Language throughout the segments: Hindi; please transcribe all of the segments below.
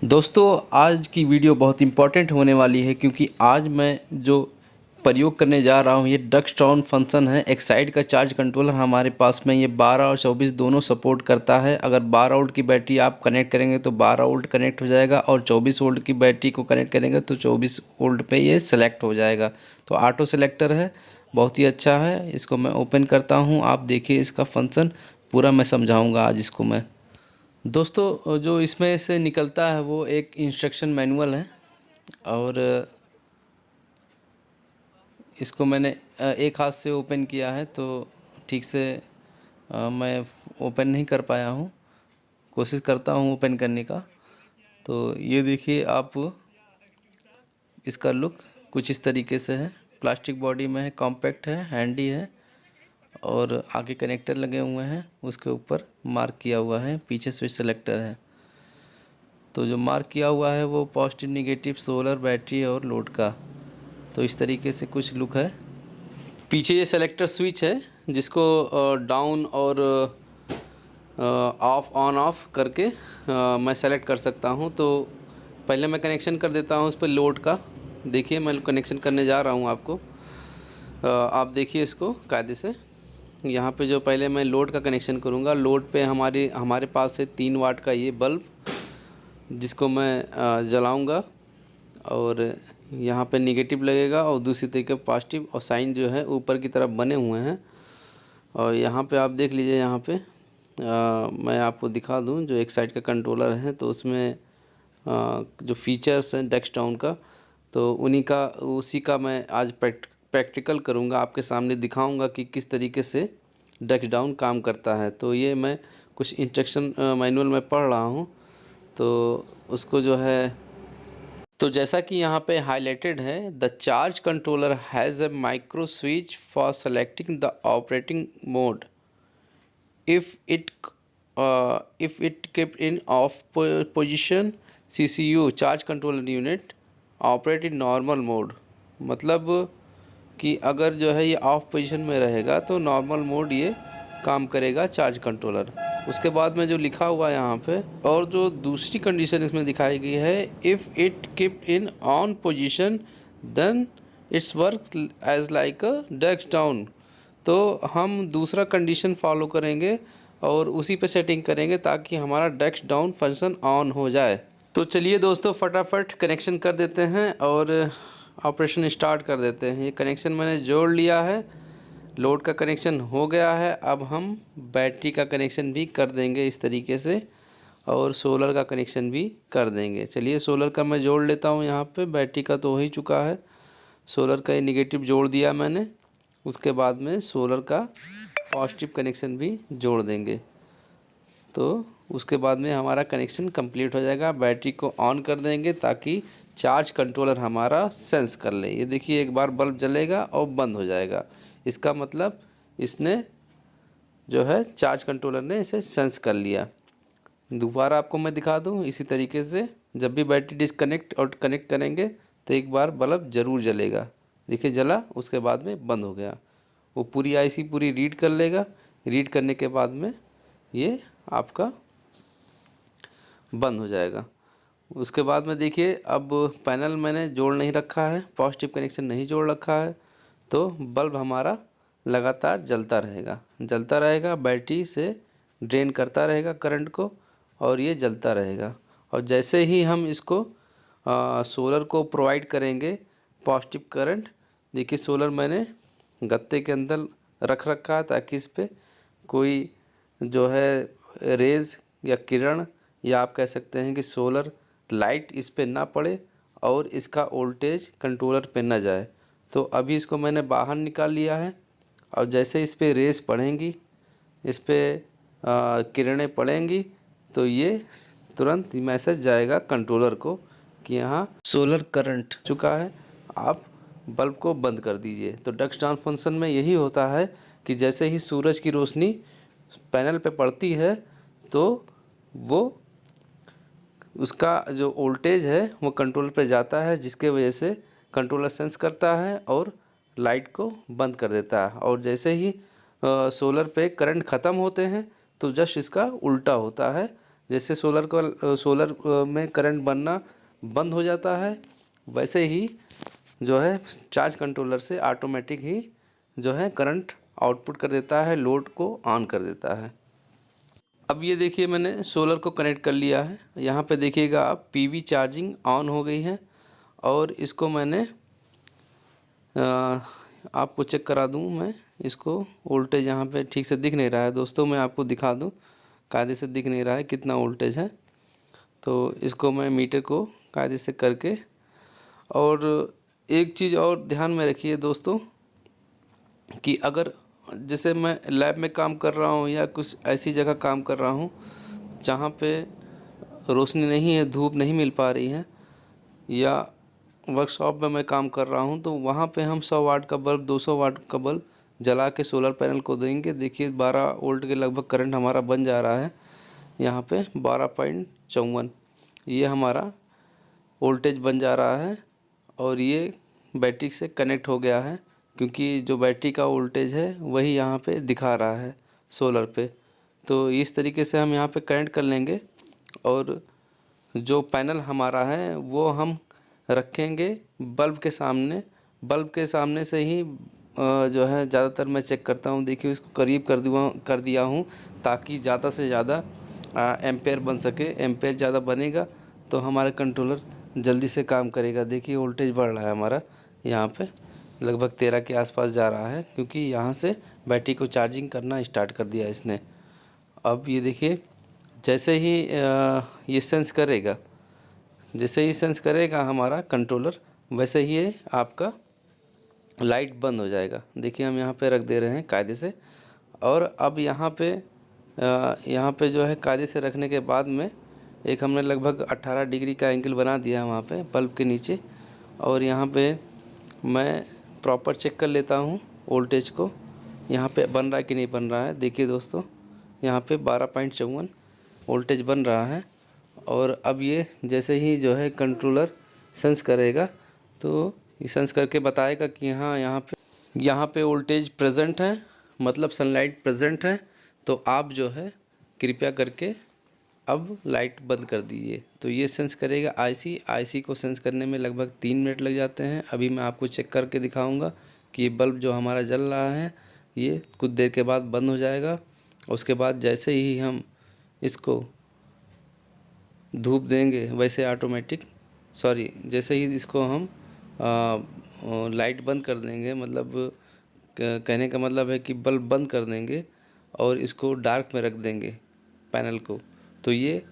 दोस्तों आज की वीडियो बहुत इम्पोर्टेंट होने वाली है क्योंकि आज मैं जो प्रयोग करने जा रहा हूँ ये डक्सटाउन फंक्शन है। एक साइड का चार्ज कंट्रोलर हमारे पास में ये 12 और 24 दोनों सपोर्ट करता है। अगर 12 वोल्ट की बैटरी आप कनेक्ट करेंगे तो 12 वोल्ट कनेक्ट हो जाएगा और 24 वोल्ट की बैटरी को कनेक्ट करेंगे तो 24 वोल्ट पे ये सेलेक्ट हो जाएगा। तो ऑटो सेलेक्टर है, बहुत ही अच्छा है। इसको मैं ओपन करता हूँ, आप देखिए इसका फंक्शन पूरा मैं समझाऊँगा आज इसको मैं। दोस्तों जो इसमें से निकलता है वो एक इंस्ट्रक्शन मैनुअल है और इसको मैंने एक हाथ से ओपन किया है तो ठीक से मैं ओपन नहीं कर पाया हूँ। कोशिश करता हूँ ओपन करने का। तो ये देखिए आप, इसका लुक कुछ इस तरीके से है। प्लास्टिक बॉडी में है, कॉम्पैक्ट है, हैंडी है और आगे कनेक्टर लगे हुए हैं। उसके ऊपर मार्क किया हुआ है, पीछे स्विच सेलेक्टर है। तो जो मार्क किया हुआ है वो पॉजिटिव नेगेटिव सोलर बैटरी और लोड का। तो इस तरीके से कुछ लुक है। पीछे ये सेलेक्टर स्विच है जिसको डाउन और ऑफ ऑन ऑफ करके मैं सेलेक्ट कर सकता हूँ। तो पहले मैं कनेक्शन कर देता हूँ उस पर लोड का। देखिए मैं कनेक्शन करने जा रहा हूँ आपको। आप देखिए इसको कायदे से। यहाँ पे जो पहले मैं लोड का कनेक्शन करूँगा, लोड पे हमारे पास है 3 वाट का ये बल्ब जिसको मैं जलाऊंगा और यहाँ पे नेगेटिव लगेगा और दूसरी तरीके पॉजिटिव और साइन जो है ऊपर की तरफ बने हुए हैं। और यहाँ पे आप देख लीजिए, यहाँ पे मैं आपको दिखा दूँ जो एक साइड का कंट्रोलर है तो उसमें जो फीचर्स हैं डक्सटाउन का, तो उसी का मैं आज प्रैक्टिकल करूँगा, आपके सामने दिखाऊँगा कि किस तरीके से डक्सटाउन काम करता है। तो ये मैं कुछ इंस्ट्रक्शन मैनुअल में पढ़ रहा हूँ तो उसको जो है, तो जैसा कि यहाँ पे हाईलाइटेड है, the charge controller has a micro switch for selecting the operating mode if it kept in off position, CCU charge controller unit operate in normal mode. मतलब कि अगर जो है ये ऑफ पोजीशन में रहेगा तो नॉर्मल मोड ये काम करेगा चार्ज कंट्रोलर। उसके बाद में जो लिखा हुआ है यहाँ पे, और जो दूसरी कंडीशन इसमें दिखाई गई है, if it keep in on position then it's work as like a डक्सटाउन। तो हम दूसरा कंडीशन फॉलो करेंगे और उसी पे सेटिंग करेंगे ताकि हमारा डक्सटाउन फंक्शन ऑन हो जाए। तो चलिए दोस्तों फटाफट कनेक्शन कर देते हैं और ऑपरेशन स्टार्ट कर देते हैं। ये कनेक्शन मैंने जोड़ लिया है, लोड का कनेक्शन हो गया है। अब हम बैटरी का कनेक्शन भी कर देंगे इस तरीके से और सोलर का कनेक्शन भी कर देंगे। चलिए सोलर का मैं जोड़ लेता हूँ यहाँ पे, बैटरी का तो हो ही चुका है। सोलर का ये निगेटिव जोड़ दिया मैंने, उसके बाद में सोलर का पॉजिटिव कनेक्शन भी जोड़ देंगे। तो उसके बाद में हमारा कनेक्शन कंप्लीट हो जाएगा। बैटरी को ऑन कर देंगे ताकि चार्ज कंट्रोलर हमारा सेंस कर ले। ये देखिए एक बार बल्ब जलेगा और बंद हो जाएगा, इसका मतलब इसने जो है चार्ज कंट्रोलर ने इसे सेंस कर लिया। दोबारा आपको मैं दिखा दूं, इसी तरीके से जब भी बैटरी डिस्कनेक्ट और कनेक्ट करेंगे तो एक बार बल्ब ज़रूर जलेगा। देखिए जला, उसके बाद में बंद हो गया। वो पूरी आईसी पूरी रीड कर लेगा, रीड करने के बाद में ये आपका बंद हो जाएगा। उसके बाद में देखिए अब पैनल मैंने जोड़ नहीं रखा है, पॉजिटिव कनेक्शन नहीं जोड़ रखा है, तो बल्ब हमारा लगातार जलता रहेगा, बैटरी से ड्रेन करता रहेगा करंट को और ये जलता रहेगा। और जैसे ही हम इसको सोलर को प्रोवाइड करेंगे पॉजिटिव करंट, देखिए सोलर मैंने गत्ते के अंदर रख रखा है ताकि इस पर कोई जो है रेज़ या किरण, या आप कह सकते हैं कि सोलर लाइट इस पे ना पड़े और इसका वोल्टेज कंट्रोलर पे ना जाए। तो अभी इसको मैंने बाहर निकाल लिया है और जैसे इस पे रेस पड़ेंगी, इस पे किरणें पड़ेंगी, तो ये तुरंत मैसेज जाएगा कंट्रोलर को कि यहाँ सोलर करंट चुका है, आप बल्ब को बंद कर दीजिए। तो डक्सटाउन फंक्शन में यही होता है कि जैसे ही सूरज की रोशनी पैनल पे पड़ती है तो वो उसका जो वोल्टेज है वो कंट्रोलर पे जाता है, जिसके वजह से कंट्रोलर सेंस करता है और लाइट को बंद कर देता है। और जैसे ही सोलर पे करंट ख़त्म होते हैं तो जस्ट इसका उल्टा होता है, जैसे सोलर में करंट बनना बंद हो जाता है, वैसे ही जो है चार्ज कंट्रोलर से ऑटोमेटिक ही जो है करंट आउटपुट कर देता है, लोड को ऑन कर देता है। अब ये देखिए मैंने सोलर को कनेक्ट कर लिया है। यहाँ पे देखिएगा आप पीवी चार्जिंग ऑन हो गई है और इसको मैंने आपको चेक करा दूँ। मैं इसको वोल्टेज यहाँ पे ठीक से दिख नहीं रहा है दोस्तों, मैं आपको दिखा दूँ, कायदे से दिख नहीं रहा है कितना वोल्टेज है। तो इसको मैं मीटर को कायदे से करके, और एक चीज़ और ध्यान में रखिए दोस्तों कि अगर जैसे मैं लैब में काम कर रहा हूँ या कुछ ऐसी जगह काम कर रहा हूँ जहाँ पे रोशनी नहीं है, धूप नहीं मिल पा रही है, या वर्कशॉप में मैं काम कर रहा हूँ, तो वहाँ पे हम 100 वाट का बल्ब, 200 वाट का बल्ब जला के सोलर पैनल को देंगे। देखिए 12 वोल्ट के लगभग करंट हमारा बन जा रहा है। यहाँ पे 12.54 ये हमारा वोल्टेज बन जा रहा है और ये बैटरी से कनेक्ट हो गया है, क्योंकि जो बैटरी का वोल्टेज है वही यहाँ पे दिखा रहा है सोलर पे। तो इस तरीके से हम यहाँ पे कनेक्ट कर लेंगे और जो पैनल हमारा है वो हम रखेंगे बल्ब के सामने। बल्ब के सामने से ही जो है ज़्यादातर मैं चेक करता हूँ। देखिए इसको करीब कर दिया हूँ ताकि ज़्यादा से ज़्यादा एम्पेयर बन सके। एम्पेयर ज़्यादा बनेगा तो हमारा कंट्रोलर जल्दी से काम करेगा। देखिए वोल्टेज बढ़ रहा है हमारा, यहाँ पे लगभग 13 के आसपास जा रहा है, क्योंकि यहाँ से बैटरी को चार्जिंग करना स्टार्ट कर दिया इसने। अब ये देखिए जैसे ही ये सेंस करेगा, जैसे ही सेंस करेगा हमारा कंट्रोलर, वैसे ही ये आपका लाइट बंद हो जाएगा। देखिए हम यहाँ पे रख दे रहे हैं कायदे से, और अब यहाँ पे जो है कायदे से रखने के बाद में एक हमने लगभग 18 डिग्री का एंगल बना दिया है वहाँ पे बल्ब के नीचे, और यहाँ पे मैं प्रॉपर चेक कर लेता हूँ वोल्टेज को, यहाँ पे बन रहा है कि नहीं बन रहा है। देखिए दोस्तों यहाँ पे 12.54 वोल्टेज बन रहा है, और अब ये जैसे ही जो है कंट्रोलर सेंस करेगा तो ये सेंस करके बताएगा कि हाँ यहाँ पे वोल्टेज प्रेजेंट है, मतलब सनलाइट प्रेजेंट है। तो आप जो है कृपया करके अब लाइट बंद कर दीजिए। तो ये सेंस करेगा आईसी को सेंस करने में लगभग 3 मिनट लग जाते हैं। अभी मैं आपको चेक करके दिखाऊंगा कि ये बल्ब जो हमारा जल रहा है ये कुछ देर के बाद बंद हो जाएगा। उसके बाद जैसे ही हम इसको धूप देंगे वैसे ऑटोमेटिक जैसे ही इसको हम लाइट बंद कर देंगे, मतलब कहने का मतलब है कि बल्ब बंद कर देंगे और इसको डार्क में रख देंगे पैनल को, तो ये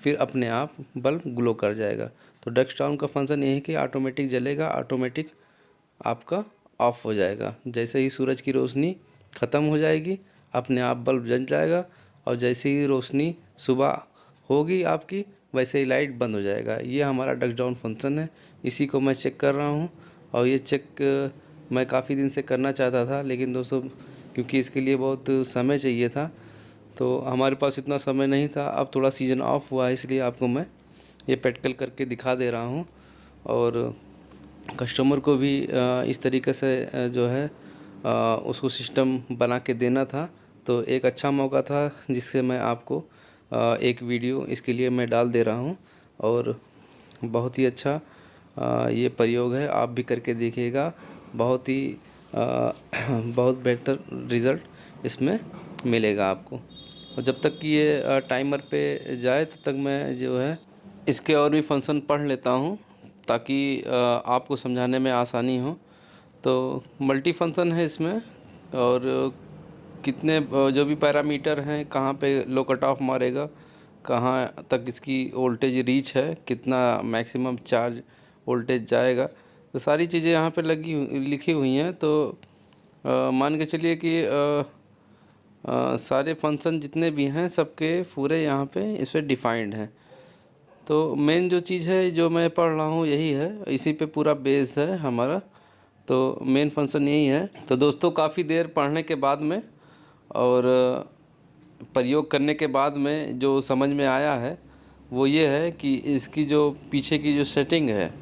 फिर अपने आप बल्ब ग्लो कर जाएगा। तो डस्क डाउन का फंक्शन ये है कि ऑटोमेटिक जलेगा, ऑटोमेटिक आपका ऑफ हो जाएगा। जैसे ही सूरज की रोशनी ख़त्म हो जाएगी अपने आप बल्ब जल जाएगा, और जैसे ही रोशनी सुबह होगी आपकी वैसे ही लाइट बंद हो जाएगा। ये हमारा डस्क डाउन फंक्शन है, इसी को मैं चेक कर रहा हूँ। और ये चेक मैं काफ़ी दिन से करना चाहता था, लेकिन दोस्तों क्योंकि इसके लिए बहुत समय चाहिए था तो हमारे पास इतना समय नहीं था। अब थोड़ा सीज़न ऑफ हुआ है इसलिए आपको मैं ये प्रैक्टिकल करके दिखा दे रहा हूँ, और कस्टमर को भी इस तरीके से जो है उसको सिस्टम बना के देना था। तो एक अच्छा मौका था जिससे मैं आपको एक वीडियो इसके लिए मैं डाल दे रहा हूँ, और बहुत ही अच्छा ये प्रयोग है, आप भी करके देखिएगा। बहुत ही बहुत बेहतर रिज़ल्ट इसमें मिलेगा आपको। और जब तक कि ये टाइमर पे जाए तब तक मैं जो है इसके और भी फंक्शन पढ़ लेता हूँ ताकि आपको समझाने में आसानी हो। तो मल्टी फंक्शन है इसमें, और कितने जो भी पैरामीटर हैं, कहाँ पे लो कट ऑफ मारेगा, कहाँ तक इसकी वोल्टेज रीच है, कितना मैक्सिमम चार्ज वोल्टेज जाएगा, तो सारी चीज़ें यहाँ पे लिखी हुई हैं। तो मान के चलिए कि सारे फंक्शन जितने भी हैं सबके पूरे यहाँ पे इस पर डिफाइंड हैं। तो मेन जो चीज़ है जो मैं पढ़ रहा हूँ यही है, इसी पे पूरा बेस है हमारा। तो मेन फंक्शन यही है। तो दोस्तों काफ़ी देर पढ़ने के बाद में और प्रयोग करने के बाद में जो समझ में आया है वो ये है कि इसकी जो पीछे की जो सेटिंग है,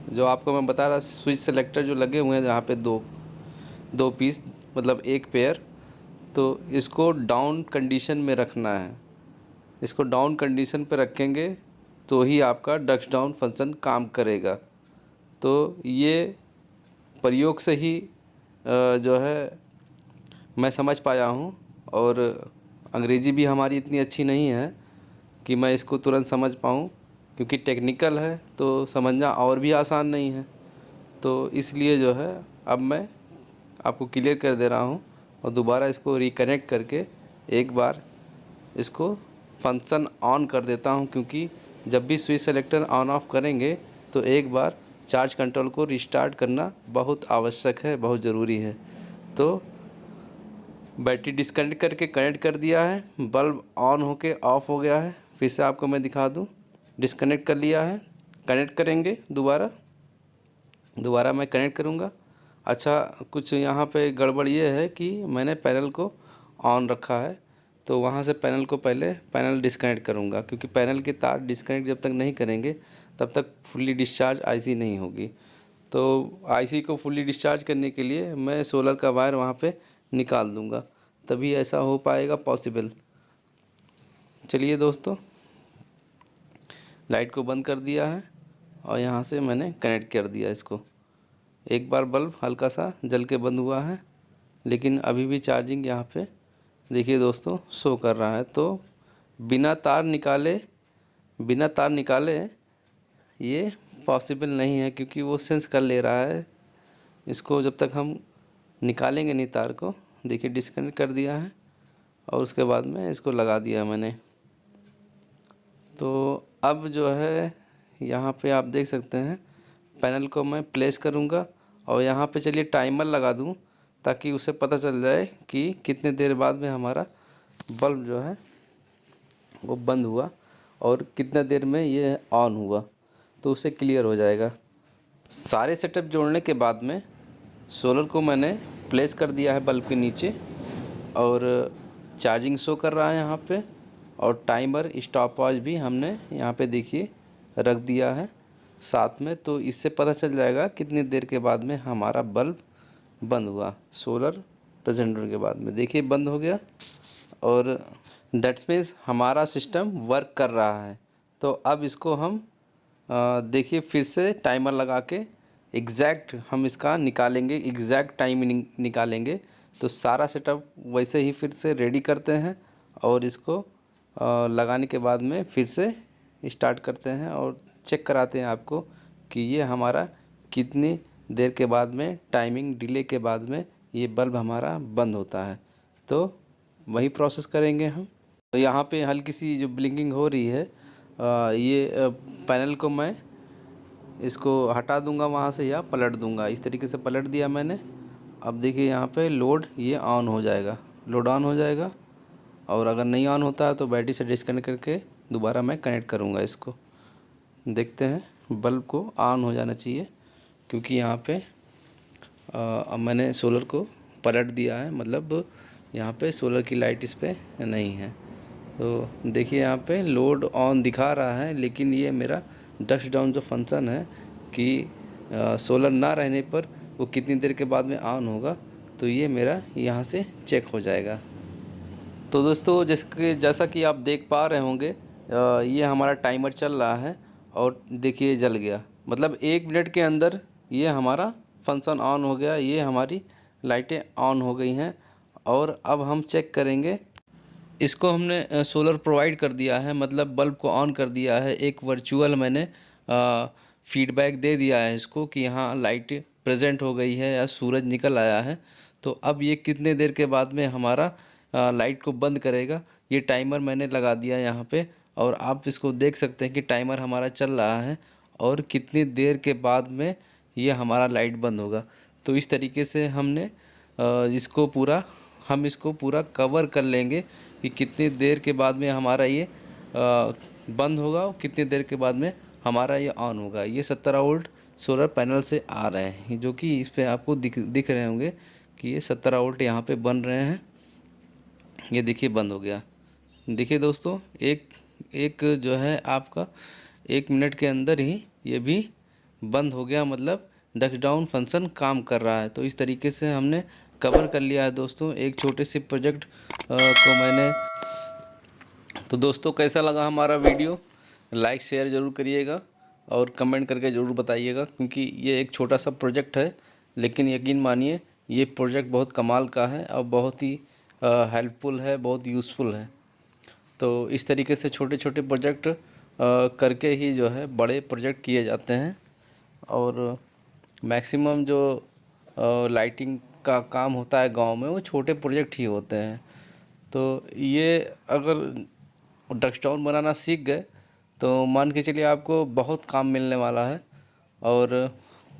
जो आपको मैं बता रहा, स्विच सेलेक्टर जो लगे हुए हैं यहाँ पे दो पीस, मतलब एक पेयर, तो इसको डाउन कंडीशन में रखना है। इसको डाउन कंडीशन पे रखेंगे तो ही आपका डस्ट डाउन फंक्शन काम करेगा। तो ये प्रयोग से ही जो है मैं समझ पाया हूँ, और अंग्रेज़ी भी हमारी इतनी अच्छी नहीं है कि मैं इसको तुरंत समझ पाऊँ, क्योंकि टेक्निकल है तो समझना और भी आसान नहीं है। तो इसलिए जो है अब मैं आपको क्लियर कर दे रहा हूँ, और दोबारा इसको रिकनेक्ट करके एक बार इसको फंक्शन ऑन कर देता हूँ, क्योंकि जब भी स्विच सेलेक्टर ऑन ऑफ करेंगे तो एक बार चार्ज कंट्रोल को रिस्टार्ट करना बहुत आवश्यक है, बहुत ज़रूरी है। तो बैटरी डिस्कनेक्ट करके कनेक्ट कर दिया है, बल्ब ऑन होके ऑफ हो गया है। फिर से आपको मैं दिखा दूं, डिस्कनेक्ट कर लिया है, कनेक्ट करेंगे दोबारा मैं कनेक्ट करूंगा। अच्छा, कुछ यहाँ पे गड़बड़ ये है कि मैंने पैनल को ऑन रखा है, तो वहाँ से पैनल को पहले पैनल डिस्कनेक्ट करूँगा, क्योंकि पैनल के तार डिस्कनेक्ट जब तक नहीं करेंगे तब तक फुल्ली डिस्चार्ज आईसी नहीं होगी। तो आईसी को फुल्ली डिस्चार्ज करने के लिए मैं सोलर का वायर वहाँ पे निकाल दूँगा, तभी ऐसा हो पाएगा पॉसिबल। चलिए दोस्तों, लाइट को बंद कर दिया है और यहाँ से मैंने कनेक्ट कर दिया इसको। एक बार बल्ब हल्का सा जल के बंद हुआ है, लेकिन अभी भी चार्जिंग यहाँ पे देखिए दोस्तों शो कर रहा है। तो बिना तार निकाले ये पॉसिबल नहीं है, क्योंकि वो सेंस कर ले रहा है इसको। जब तक हम निकालेंगे नहीं तार को, देखिए डिस्कनेक्ट कर दिया है और उसके बाद में इसको लगा दिया मैंने। तो अब जो है यहाँ पे आप देख सकते हैं, पैनल को मैं प्लेस करूँगा और यहाँ पे चलिए टाइमर लगा दूँ, ताकि उसे पता चल जाए कि कितने देर बाद में हमारा बल्ब जो है वो बंद हुआ और कितना देर में ये ऑन हुआ, तो उसे क्लियर हो जाएगा। सारे सेटअप जोड़ने के बाद में सोलर को मैंने प्लेस कर दिया है बल्ब के नीचे, और चार्जिंग शो कर रहा है यहाँ पे, और टाइमर स्टॉप वॉच भी हमने यहाँ पे देखिए रख दिया है साथ में। तो इससे पता चल जाएगा कितनी देर के बाद में हमारा बल्ब बंद हुआ। सोलर प्रेजेंट होने के बाद में देखिए बंद हो गया, और दैट्स मीन्स हमारा सिस्टम वर्क कर रहा है। तो अब इसको हम देखिए फिर से टाइमर लगा के एग्जैक्ट हम इसका निकालेंगे, एग्जैक्ट टाइम निकालेंगे। तो सारा सेटअप वैसे ही फिर से रेडी करते हैं, और इसको लगाने के बाद में फिर से स्टार्ट करते हैं और चेक कराते हैं आपको कि ये हमारा कितनी देर के बाद में, टाइमिंग डिले के बाद में ये बल्ब हमारा बंद होता है। तो वही प्रोसेस करेंगे हम। तो यहाँ पे हल्की सी जो ब्लिंकिंग हो रही है, ये पैनल को मैं इसको हटा दूंगा वहाँ से या पलट दूंगा। इस तरीके से पलट दिया मैंने। अब देखिए यहाँ पे लोड ये ऑन हो जाएगा, लोड ऑन हो जाएगा, और अगर नहीं ऑन होता है तो बैटरी से डिस्कनेक्ट करके दोबारा मैं कनेक्ट करूँगा इसको। देखते हैं, बल्ब को ऑन हो जाना चाहिए, क्योंकि यहाँ पे अब मैंने सोलर को पलट दिया है, मतलब यहाँ पे सोलर की लाइट इस पे नहीं है। तो देखिए यहाँ पे लोड ऑन दिखा रहा है, लेकिन ये मेरा डस्ट डाउन जो फंक्शन है कि सोलर ना रहने पर वो कितनी देर के बाद में ऑन होगा, तो ये मेरा यहाँ से चेक हो जाएगा। तो दोस्तों जैसा कि आप देख पा रहे होंगे, ये हमारा टाइमर चल रहा है और देखिए जल गया, मतलब 1 मिनट के अंदर ये हमारा फंक्शन ऑन हो गया। ये हमारी लाइटें ऑन हो गई हैं। और अब हम चेक करेंगे, इसको हमने सोलर प्रोवाइड कर दिया है, मतलब बल्ब को ऑन कर दिया है। एक वर्चुअल मैंने फीडबैक दे दिया है इसको कि यहाँ लाइट प्रेजेंट हो गई है या सूरज निकल आया है। तो अब ये कितने देर के बाद में हमारा लाइट को बंद करेगा, ये टाइमर मैंने लगा दिया यहाँ पे, और आप इसको देख सकते हैं कि टाइमर हमारा चल रहा है और कितनी देर के बाद में ये हमारा लाइट बंद होगा। तो इस तरीके से हमने इसको पूरा कवर कर लेंगे कि कितनी देर के बाद में हमारा ये बंद होगा और कितनी देर के बाद में हमारा ये ऑन होगा। ये 17 वोल्ट सोलर पैनल से आ रहे हैं, जो कि इस पे आपको दिख रहे होंगे कि ये 17 वोल्ट यहाँ पे बन रहे हैं। ये देखिए बंद हो गया। देखिए दोस्तों, एक जो है आपका 1 मिनट के अंदर ही ये भी बंद हो गया, मतलब डस्ट डाउन फंक्शन काम कर रहा है। तो इस तरीके से हमने कवर कर लिया है दोस्तों। एक छोटे से प्रोजेक्ट को मैंने तो दोस्तों कैसा लगा हमारा वीडियो, लाइक शेयर ज़रूर करिएगा और कमेंट करके ज़रूर बताइएगा, क्योंकि ये एक छोटा सा प्रोजेक्ट है, लेकिन यकीन मानिए ये प्रोजेक्ट बहुत कमाल का है और बहुत ही हेल्पफुल है, बहुत यूज़फुल है। तो इस तरीके से छोटे छोटे प्रोजेक्ट करके ही जो है बड़े प्रोजेक्ट किए जाते हैं। और मैक्सिमम जो लाइटिंग का काम होता है गांव में, वो छोटे प्रोजेक्ट ही होते हैं। तो ये अगर डस्टोन बनाना सीख गए तो मान के चलिए आपको बहुत काम मिलने वाला है। और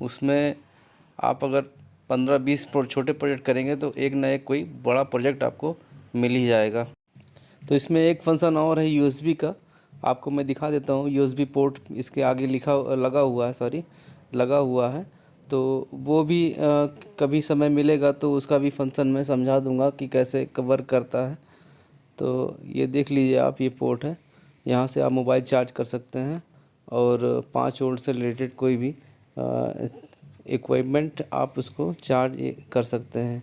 उसमें आप अगर 15-20 छोटे प्रोजेक्ट करेंगे तो एक ना एक कोई बड़ा प्रोजेक्ट आपको मिल ही जाएगा। तो इसमें एक फंक्शन और है यूएसबी का, आपको मैं दिखा देता हूँ। यूएसबी पोर्ट इसके आगे लगा हुआ है, लगा हुआ है। तो वो भी कभी समय मिलेगा तो उसका भी फंक्शन मैं समझा दूंगा कि कैसे वर्क करता है। तो ये देख लीजिए आप, ये पोर्ट है, यहाँ से आप मोबाइल चार्ज कर सकते हैं और 5 वोल्ट से रिलेटेड कोई भी इक्विपमेंट आप उसको चार्ज कर सकते हैं।